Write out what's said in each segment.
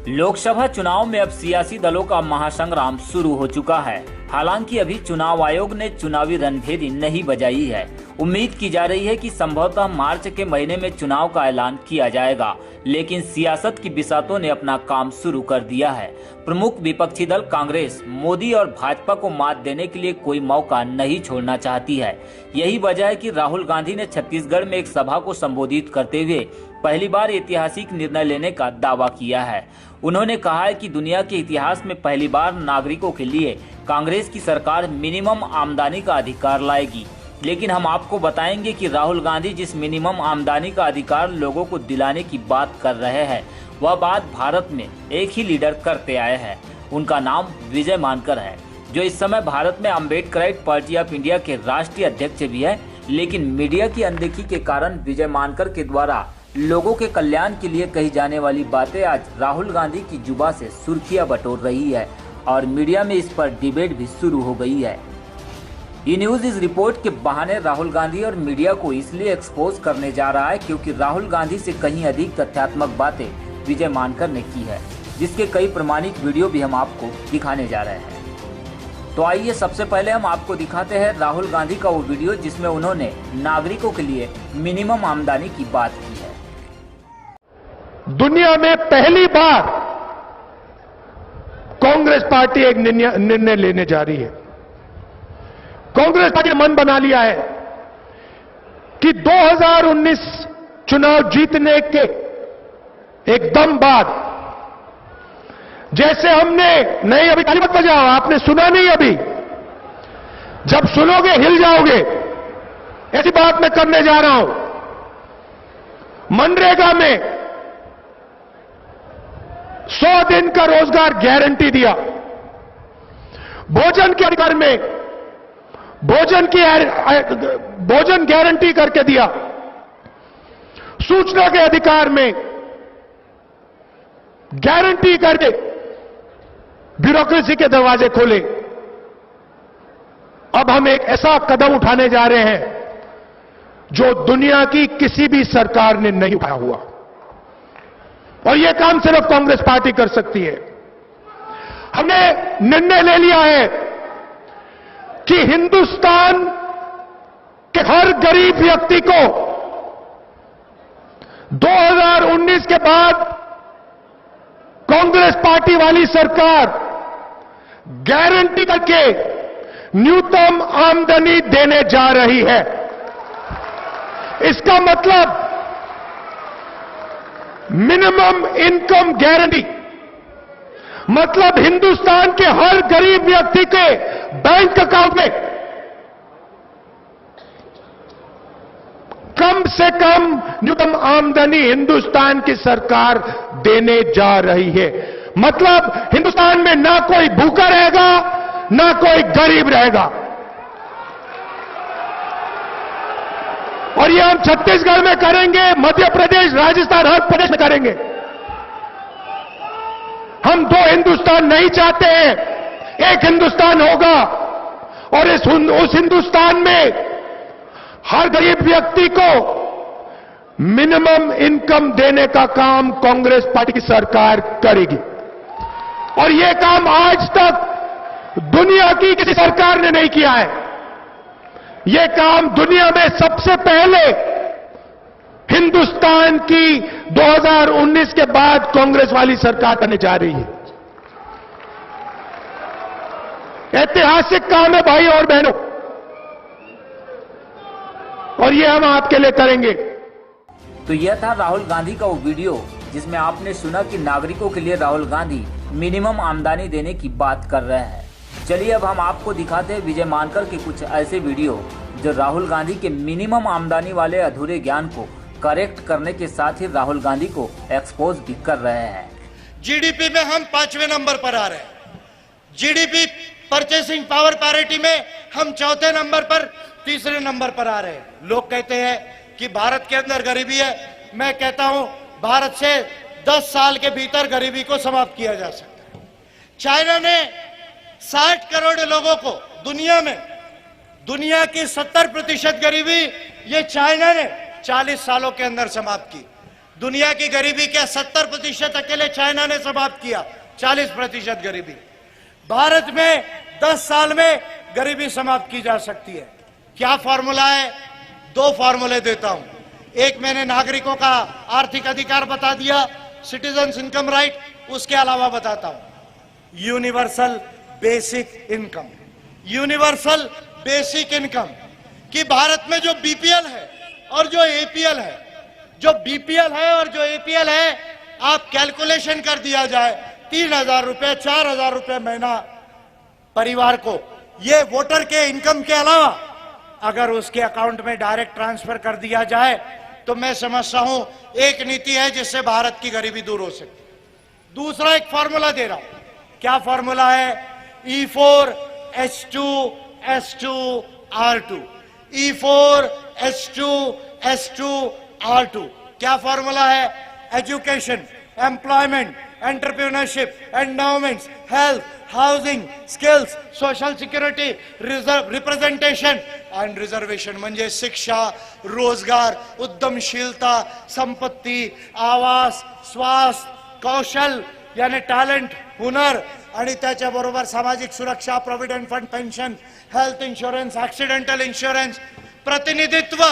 लोकसभा चुनाव में अब सियासी दलों का महासंग्राम शुरू हो चुका है। हालांकि अभी चुनाव आयोग ने चुनावी रणभेरी नहीं बजाई है। उम्मीद की जा रही है कि संभवतः मार्च के महीने में चुनाव का ऐलान किया जाएगा, लेकिन सियासत की बिसातों ने अपना काम शुरू कर दिया है। प्रमुख विपक्षी दल कांग्रेस मोदी और भाजपा को मात देने के लिए कोई मौका नहीं छोड़ना चाहती है। यही वजह है कि राहुल गांधी ने छत्तीसगढ़ में एक सभा को संबोधित करते हुए पहली बार ऐतिहासिक निर्णय लेने का दावा किया है। उन्होंने कहा है कि दुनिया के इतिहास में पहली बार नागरिकों के लिए कांग्रेस की सरकार मिनिमम आमदनी का अधिकार लाएगी। लेकिन हम आपको बताएंगे कि राहुल गांधी जिस मिनिमम आमदनी का अधिकार लोगों को दिलाने की बात कर रहे हैं, वह बात भारत में एक ही लीडर करते आए हैं। उनका नाम विजय मानकर है, जो इस समय भारत में अम्बेडकराइट पार्टी ऑफ इंडिया के राष्ट्रीय अध्यक्ष भी है। लेकिन मीडिया की अनदेखी के कारण विजय मानकर के द्वारा लोगों के कल्याण के लिए कही जाने वाली बातें आज राहुल गांधी की जुबान से सुर्खियां बटोर रही है और मीडिया में इस पर डिबेट भी शुरू हो गई है। ये न्यूज इस रिपोर्ट के बहाने राहुल गांधी और मीडिया को इसलिए एक्सपोज करने जा रहा है क्योंकि राहुल गांधी से कहीं अधिक तथ्यात्मक बातें विजय मानकर ने की है, जिसके कई प्रमाणित वीडियो भी हम आपको दिखाने जा रहे हैं। तो आइए सबसे पहले हम आपको दिखाते हैं राहुल गांधी का वो वीडियो जिसमें उन्होंने नागरिकों के लिए मिनिमम आमदनी की बात की है। दुनिया में पहली बार कांग्रेस पार्टी एक निर्णय लेने जा रही है। कांग्रेस पार्टी ने मन बना लिया है कि 2019 चुनाव जीतने के एकदम बाद, जैसे हमने नहीं अभी ताली मत बजाओ, आपने सुना नहीं अभी, जब सुनोगे हिल जाओगे, ऐसी बात मैं करने जा रहा हूं। मनरेगा में 100 दिन का रोजगार गारंटी दिया, भोजन के अधिकार में भोजन गारंटी करके दिया, सूचना के अधिकार में गारंटी करके ब्यूरोक्रेसी के दरवाजे खोले। अब हम एक ऐसा कदम उठाने जा रहे हैं जो दुनिया की किसी भी सरकार ने नहीं उठाया हुआ, और यह काम सिर्फ कांग्रेस पार्टी कर सकती है। हमने निर्णय ले लिया है कि हिंदुस्तान के हर गरीब व्यक्ति को 2019 के बाद कांग्रेस पार्टी वाली सरकार गारंटी करके न्यूनतम आमदनी देने जा रही है। इसका मतलब मिनिमम इनकम गारंटी, मतलब हिंदुस्तान के हर गरीब व्यक्ति के बैंक अकाउंट में कम से कम न्यूनतम आमदनी हिंदुस्तान की सरकार देने जा रही है। मतलब हिंदुस्तान में ना कोई भूखा रहेगा, ना कोई गरीब रहेगा। और ये हम छत्तीसगढ़ में करेंगे, मध्य प्रदेश, राजस्थान, हर प्रदेश में करेंगे। हम दो हिंदुस्तान नहीं चाहते हैं, एक हिंदुस्तान होगा, और उस हिंदुस्तान में हर गरीब व्यक्ति को मिनिमम इनकम देने का काम कांग्रेस पार्टी की सरकार करेगी। और यह काम आज तक दुनिया की किसी सरकार ने नहीं किया है। यह काम दुनिया में सबसे पहले हिंदुस्तान की 2019 के बाद कांग्रेस वाली सरकार करने जा रही है। ऐतिहासिक काम है भाई और बहनों, और ये हम आपके लिए करेंगे। तो यह था राहुल गांधी का वो वीडियो जिसमें आपने सुना कि नागरिकों के लिए राहुल गांधी मिनिमम आमदनी देने की बात कर रहे हैं। चलिए अब हम आपको दिखाते हैं विजय मानकर के कुछ ऐसे वीडियो जो राहुल गांधी के मिनिमम आमदनी वाले अधूरे ज्ञान को करेक्ट करने के साथ ही राहुल गांधी को एक्सपोज भी कर रहे हैं। जीडीपी में हम 5वें नंबर पर आ रहे हैं। जीडीपी परचेसिंग पावर पैरिटी में हम 4थे नंबर पर, 3रे नंबर पर आ रहे हैं। लोग कहते हैं कि भारत के अंदर गरीबी है। मैं कहता हूं भारत से 10 साल के भीतर गरीबी को समाप्त किया जा सकता है। चाइना ने 60 करोड़ लोगों को दुनिया की 70% गरीबी ये चाइना ने 40 सालों के अंदर समाप्त की। दुनिया की गरीबी क्या 70% अकेले चाइना ने समाप्त किया, 40% गरीबी। भारत में 10 साल में गरीबी समाप्त की जा सकती है। क्या फॉर्मूला है? 2 फॉर्मूले देता हूं। एक मैंने नागरिकों का आर्थिक अधिकार बता दिया, सिटीजन्स इनकम राइट, उसके अलावा बताता हूं universal basic income. Universal basic income कि भारत में जो बीपीएल है और जो एपीएल है, जो बीपीएल है और जो एपीएल है, आप कैलकुलेशन कर दिया जाए 3,000 रुपए 4,000 रुपए महीना परिवार को, ये वोटर के इनकम के अलावा अगर उसके अकाउंट में डायरेक्ट ट्रांसफर कर दिया जाए तो मैं समझता हूं एक नीति है जिससे भारत की गरीबी दूर हो सकती है। दूसरा एक फॉर्मूला दे रहा हूं। क्या फॉर्मूला है? E4H2S2R2। E4H2S2R2 क्या फॉर्मूला है? Education, employment, entrepreneurship, endowments, health, housing, skills, social security, representation and reservation म्हणजे शिक्षा, रोजगार, उद्यमशीलता, संपत्ती, आवास, स्वास्थ्य, कौशल यानी टॅलेंट, हुनर आणि त्याच्याबरोबर सामाजिक सुरक्षा, provident fund, pension, health insurance, accidental insurance, प्रतिनिधित्व,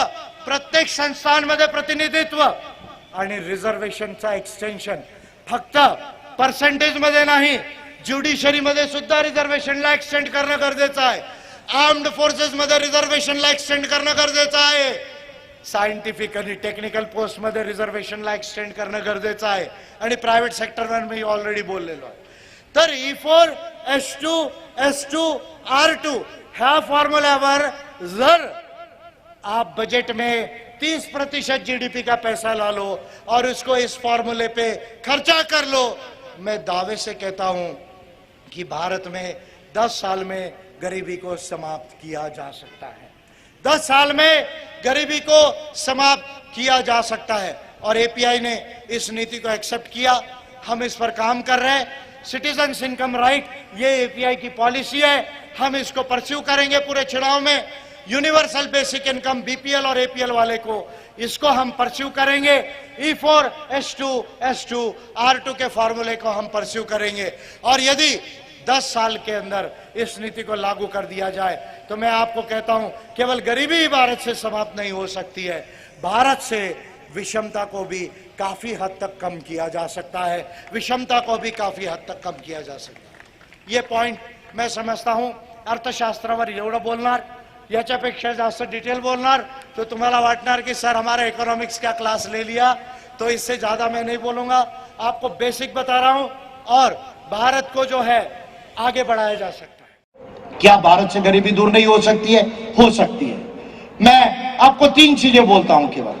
प्रत्येक संस्थांमध्ये प्रतिनिधित्व आणि रिझर्वेशनचा एक्सटेन्शन। फक्त पर्सेंटेज मध्ये नाही, ज्युडिशरी मध्ये सुद्धा रिझर्वेशनला एक्सटेंड करणं गरजेचं आहे। आर्म्ड फोर्सेस मध्ये रिझर्वेशनला एक्सटेंड करणं गरजेचं आहे। सायंटिफिक आणि टेक्निकल पोस्ट मध्ये रिझर्वेशनला एक्सटेंड करणं गरजेचं आहे आणि प्रायव्हेट सेक्टरवर मी ऑलरेडी बोललेलो आहे। तर E4H2S2R2 ह्या फॉर्मूल्यावर जर आप बजट में 30% जीडीपी का पैसा ला लो और उसको इस फॉर्मूले पे खर्चा कर लो, मैं दावे से कहता हूं कि भारत में 10 साल में गरीबी को समाप्त किया जा सकता है। 10 साल में गरीबी को समाप्त किया जा सकता है और एपीआई ने इस नीति को एक्सेप्ट किया। हम इस पर काम कर रहे हैं। सिटीजन्स इनकम राइट ये एपीआई की पॉलिसी है, हम इसको परस्यू करेंगे पूरे चुनाव में। यूनिवर्सल बेसिक इनकम बीपीएल और एपीएल वाले को, इसको हम परस्यू करेंगे। E4H2S2R2 के फॉर्मूले को हम परस्यू करेंगे और यदि 10 साल के अंदर इस नीति को लागू कर दिया जाए तो मैं आपको कहता हूं केवल गरीबी ही भारत से समाप्त नहीं हो सकती है, भारत से विषमता को भी काफी हद तक कम किया जा सकता है, विषमता को भी काफी हद तक कम किया जा सकता है। ये पॉइंट मैं समझता हूं। अर्थशास्त्रावर एवढं बोलणार, याच्यापेक्षा जास्त डिटेल बोलणार तो तुम्हाला वाटणार की सर हमारा इकोनॉमिक्स का क्लास ले लिया, तो इससे ज्यादा मैं नहीं बोलूंगा। आपको बेसिक बता रहा हूं और भारत को जो है आगे बढ़ाया जा सकता है। क्या भारत से गरीबी दूर नहीं हो सकती है? हो सकती है। मैं आपको 3 चीजें बोलता हूं केवल,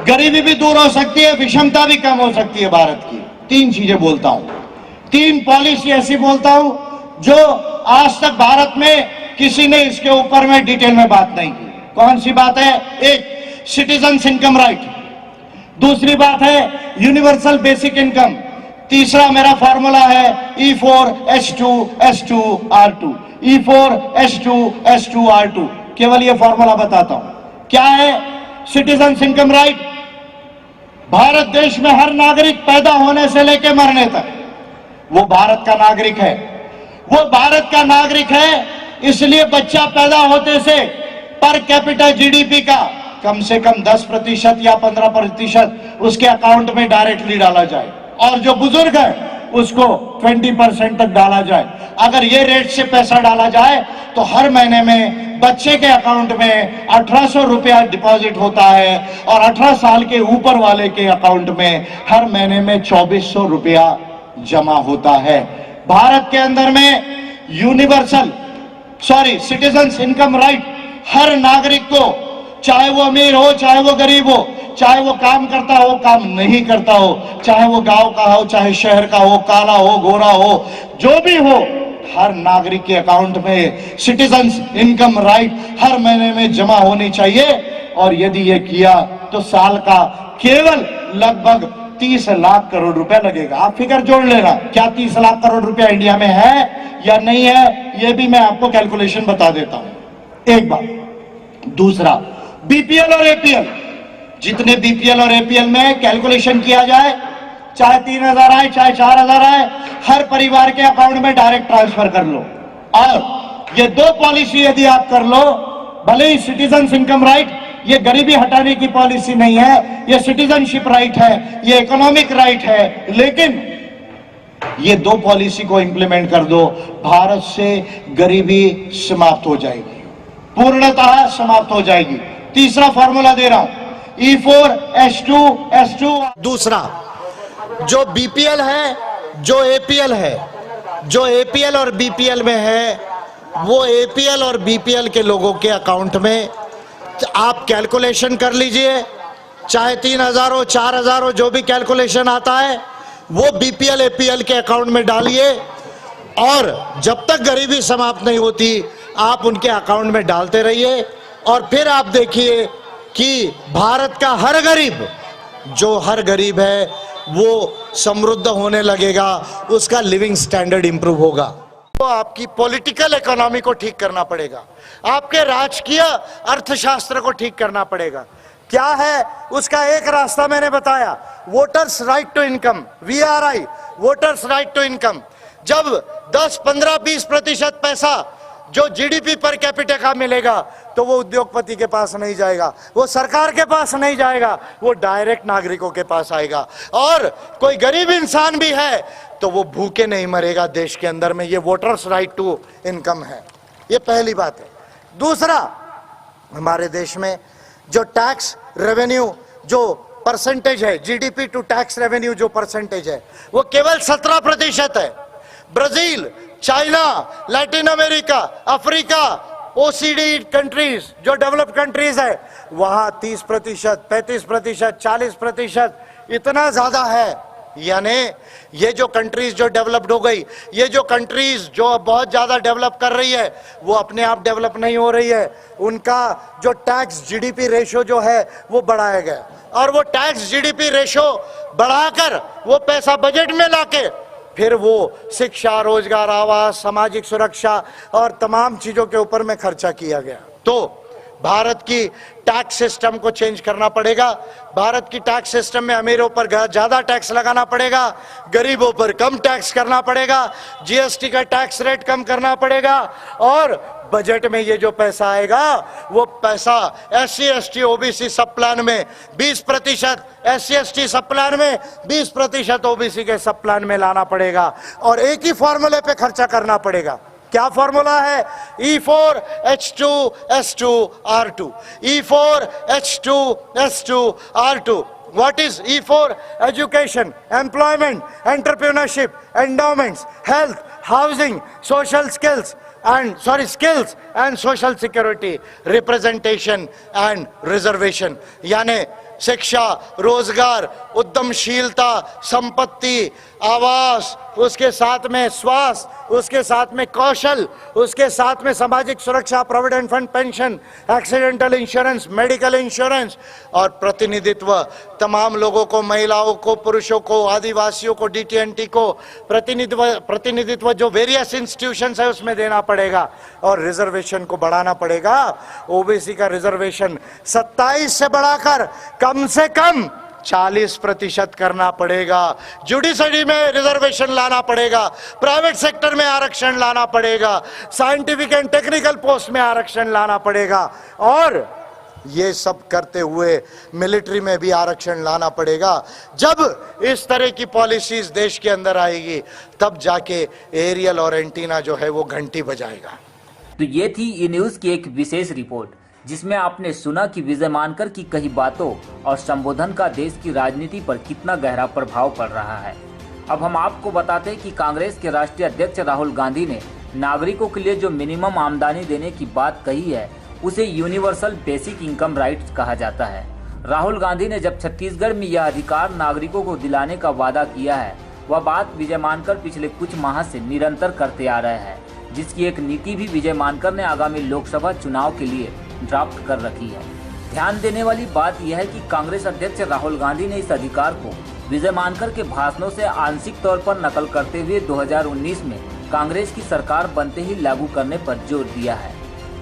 गरीबी भी दूर हो सकती है, विषमता भी कम हो सकती है भारत की। 3 चीजें बोलता हूं, 3 पॉलिसी ऐसी बोलता हूं जो आज तक भारत में किसी ने इसके ऊपर में डिटेल में बात नहीं की। कौन सी बात है? एक, सिटीजन्स इनकम राइट। दूसरी बात है यूनिवर्सल बेसिक इनकम। तीसरा मेरा फॉर्मूला है E4H2S2R2। E4H2S2R2 केवल ये फॉर्मूला बताता हूं। क्या है? Citizens income right. भारत देश में हर नागरिक पैदा होने से लेकर मरने तक वो भारत का नागरिक है। वो भारत का नागरिक है, इसलिए बच्चा पैदा होते से पर कैपिटा जीडीपी का कम से कम 10% या 15% उसके अकाउंट में डायरेक्टली डाला जाए और जो बुजुर्ग है उसको 20% तक डाला जाए। अगर ये रेट से पैसा डाला जाए तो हर महीने में बच्चे के अकाउंट में 1800 रुपया डिपॉजिट होता है और 18 साल के ऊपर वाले के अकाउंट में हर महीने में 2400 रुपया जमा होता है। भारत के अंदर में सिटीजन्स इनकम राइट हर नागरिक को, चाहे वो अमीर हो चाहे वो गरीब हो, चाहे वो काम करता हो काम नहीं करता हो, चाहे वो गांव का हो चाहे शहर का हो, काला हो गोरा हो, जो भी हो, हर नागरिक के अकाउंट में सिटीजन्स इनकम राइट हर महीने में जमा होनी चाहिए। और यदि ये किया तो साल का केवल लगभग 30 लाख करोड़ रुपया लगेगा। आप फिगर जोड़ लेना, क्या 30 लाख करोड़ रुपया इंडिया में है या नहीं है, ये भी मैं आपको कैलकुलेशन बता देता हूं। एक बात। दूसरा, बीपीएल और एपीएल जितने बीपीएल और एपीएल में कैलकुलेशन किया जाए, चाहे 3,000 आए चाहे 4,000 आए, हर परिवार के अकाउंट में डायरेक्ट ट्रांसफर कर लो। और ये दो पॉलिसी यदि आप कर लो, भले ही सिटीजन इनकम राइट, ये गरीबी हटाने की पॉलिसी नहीं है, ये सिटीजनशिप राइट है, ये इकोनॉमिक राइट है, लेकिन ये दो पॉलिसी को इंप्लीमेंट कर दो, भारत से गरीबी समाप्त हो जाएगी, पूर्णतः समाप्त हो जाएगी। तीसरा फॉर्मूला दे रहा हूं, E4H2S2। दूसरा, जो बीपीएल है, जो एपीएल है, जो एपीएल और बीपीएल में है, वो एपीएल और बीपीएल के लोगों के अकाउंट में आप कैलकुलेशन कर लीजिए, चाहे 3,000 हो 4,000 हो, जो भी कैलकुलेशन आता है वो बीपीएल एपीएल के अकाउंट में डालिए, और जब तक गरीबी समाप्त नहीं होती आप उनके अकाउंट में डालते रहिए। और फिर आप देखिए कि भारत का हर गरीब, जो हर गरीब है वो समृद्ध होने लगेगा, उसका लिविंग स्टैंडर्ड इंप्रूव होगा। तो आपकी पॉलिटिकल इकोनॉमी को ठीक करना पड़ेगा, आपके राजकीय अर्थशास्त्र को ठीक करना पड़ेगा। क्या है उसका एक रास्ता मैंने बताया, voters right to income, VRI, voters right to income. जब 10, 15, 20% पैसा जो जीडीपी पर कैपिटा का मिलेगा तो वो उद्योगपति के पास नहीं जाएगा, वो सरकार के पास नहीं जाएगा, वो डायरेक्ट नागरिकों के पास आएगा। और कोई गरीब इंसान भी है तो वो भूखे नहीं मरेगा देश के अंदर में। ये वोटर्स राइट टू इनकम है, ये पहली बात है। दूसरा, हमारे देश में जो टैक्स रेवेन्यू जो परसेंटेज है, जीडीपी टू टैक्स रेवेन्यू जो परसेंटेज है, वो केवल 17% है। Brazil, China, Latin America, Africa, OCD countries जो डेवलप्ड कंट्रीज है, वहां 30%, 35%, 40% इतना ज्यादा है। यानी ये जो कंट्रीज जो डेवलप्ड हो गई, ये जो कंट्रीज जो बहुत ज्यादा डेवलप कर रही है, वो अपने आप डेवलप नहीं हो रही है, उनका जो टैक्स जीडीपी रेशो जो है वो बढ़ाया गया। और वो टैक्स जीडीपी रेशो बढ़ाकर वो पैसा बजट में लाके फिर वो शिक्षा, रोजगार, आवास, सामाजिक सुरक्षा और तमाम चीजों के ऊपर में खर्चा किया गया। तो भारत की टैक्स सिस्टम को चेंज करना पड़ेगा। भारत की टैक्स सिस्टम में अमीरों पर ज्यादा टैक्स लगाना पड़ेगा, गरीबों पर कम टैक्स करना पड़ेगा, जीएसटी का टैक्स रेट कम करना पड़ेगा। और बजट में ये जो पैसा आएगा वो पैसा SC ST OBC सब प्लान में 20%, SC ST सब प्लान में 20%, OBC के सब प्लान में लाना पड़ेगा। और एक ही फॉर्मूले पे खर्चा करना पड़ेगा। क्या फॉर्मूला है? E4H2S2R2, E4H2S2R2। What is E4? Education, employment, entrepreneurship, endowments, health, housing, skills and social security, representation and reservation। यानी शिक्षा, रोजगार, उद्यमशीलता, संपत्ति, आवास, उसके साथ में स्वास्थ्य, उसके साथ में कौशल, उसके साथ में सामाजिक सुरक्षा, provident fund, pension, accidental insurance, medical insurance और प्रतिनिधित्व। तमाम लोगों को, महिलाओं को, पुरुषों को, आदिवासियों को, DT&T को प्रतिनिधित्व जो वेरियस इंस्टीट्यूशंस है उसमें देना पड़ेगा। और रिजर्वेशन को बढ़ाना पड़ेगा। ओबीसी का रिजर्वेशन 27 से बढ़ाकर कम से कम 40% करना पड़ेगा। जुडिशरी में रिजर्वेशन लाना पड़ेगा, प्राइवेट सेक्टर में आरक्षण लाना पड़ेगा, साइंटिफिक एंड टेक्निकल पोस्ट में आरक्षण लाना पड़ेगा। और ये सब करते हुए मिलिट्री में भी आरक्षण लाना पड़ेगा। जब इस तरह की पॉलिसीज देश के अंदर आएगी तब जाके एरियल और एंटीना जो है वो घंटी बजाएगा। तो ये थी ई न्यूज की एक विशेष रिपोर्ट, जिसमें आपने सुना कि विजय मानकर की कई बातों और संबोधन का देश की राजनीति पर कितना गहरा प्रभाव पड़ रहा है। अब हम आपको बताते हैं कि कांग्रेस के राष्ट्रीय अध्यक्ष राहुल गांधी ने नागरिकों के लिए जो मिनिमम आमदनी देने की बात कही है उसे यूनिवर्सल बेसिक इनकम राइट्स कहा जाता है। राहुल गांधी ने जब छत्तीसगढ़ में यह अधिकार नागरिकों को दिलाने का वादा किया है, वह बात विजय मानकर पिछले कुछ माह से निरंतर करते आ रहे हैं, जिसकी एक नीति भी विजय मानकर ने आगामी लोकसभा चुनाव के लिए ड्राफ्ट कर रखी है। ध्यान देने वाली बात यह है कि कांग्रेस अध्यक्ष राहुल गांधी ने इस अधिकार को विजय मानकर के भाषणों से आंशिक तौर पर नकल करते हुए 2019 में कांग्रेस की सरकार बनते ही लागू करने पर जोर दिया है।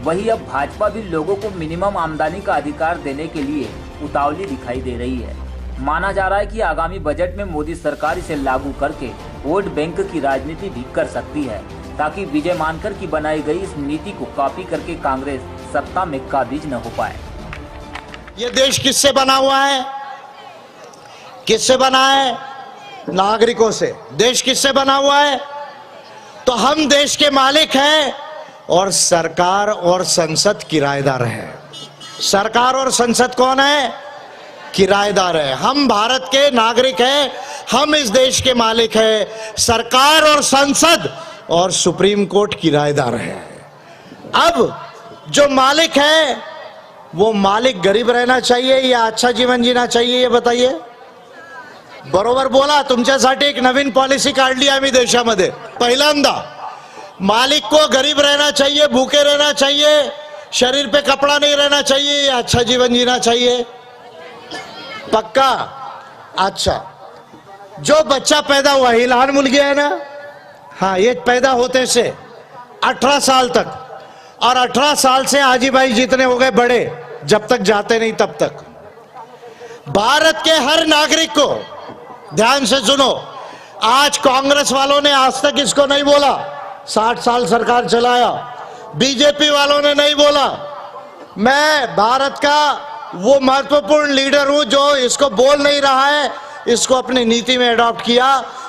वहीं अब भाजपा भी लोगों को मिनिमम आमदनी का अधिकार देने के लिए उतावली दिखाई दे रही है। माना जा रहा है कि आगामी बजट में मोदी सरकार इसे लागू करके वोट बैंक की राजनीति भी कर सकती है, ताकि विजय मानकर की बनाई गई इस नीति को कॉपी करके कांग्रेस सत्ता में काबिज न हो पाए। ये देश किससे बना हुआ है? किससे बना है? नागरिकों से। देश किससे बना हुआ है? तो हम देश के मालिक हैं और सरकार और संसद किराएदार है। सरकार और संसद कौन है? किराएदार है। हम भारत के नागरिक हैं, हम इस देश के मालिक हैं। सरकार और संसद और सुप्रीम कोर्ट किराएदार है। अब जो मालिक है वो मालिक गरीब रहना चाहिए या अच्छा जीवन जीना चाहिए, ये बताइए। बरोबर बोला, तुमच्यासाठी एक नवीन पॉलिसी काढली आम्ही देशामध्ये। पहिल्यांदा मालिक को गरीब रहना चाहिए, भूखे रहना चाहिए, शरीर पे कपड़ा नहीं रहना चाहिए या अच्छा जीवन जीना चाहिए? पक्का? अच्छा, जो बच्चा पैदा हुआ, ही लहान मुलगी है ना, हाँ, ये पैदा होते से 18 साल तक, और 18 साल से आजी भाई जितने हो गए बड़े, जब तक जाते नहीं तब तक भारत के हर नागरिक को, ध्यान से सुनो, आज कांग्रेस वालों ने आज तक इसको नहीं बोला, 60 साल सरकार चलाया, बीजेपी वालों ने नहीं बोला। मैं भारत का वो महत्वपूर्ण लीडर हूं जो इसको बोल नहीं रहा है, इसको अपनी नीति में अडॉप्ट किया,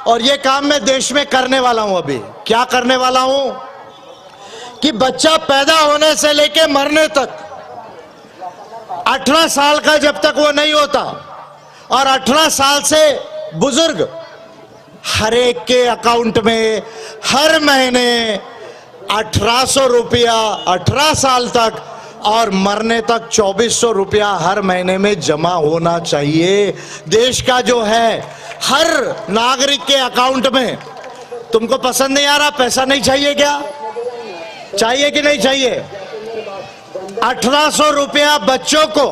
और ये काम मैं देश में करने वाला हूं। अभी क्या करने वाला हूं कि बच्चा पैदा होने से लेके मरने तक 18 साल का जब तक वो नहीं होता, और 18 साल से बुजुर्ग, हर एक के अकाउंट में हर महीने 1800 रुपया 18 साल तक, और मरने तक 2400 रुपया हर महीने में जमा होना चाहिए। देश का जो है हर नागरिक के अकाउंट में। तुमको पसंद नहीं आ रहा? पैसा नहीं चाहिए क्या? चाहिए कि नहीं चाहिए? 1800 रुपया बच्चों को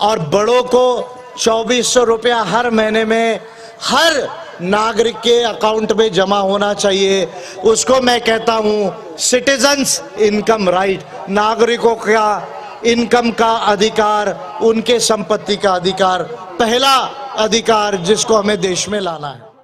और बड़ों को 2400 रुपया हर महीने में हर नागरिक के अकाउंट में जमा होना चाहिए। उसको मैं कहता हूं सिटीजन्स इनकम राइट, नागरिकों का इनकम का अधिकार, उनके संपत्ति का अधिकार, पहला अधिकार जिसको हमें देश में लाना है।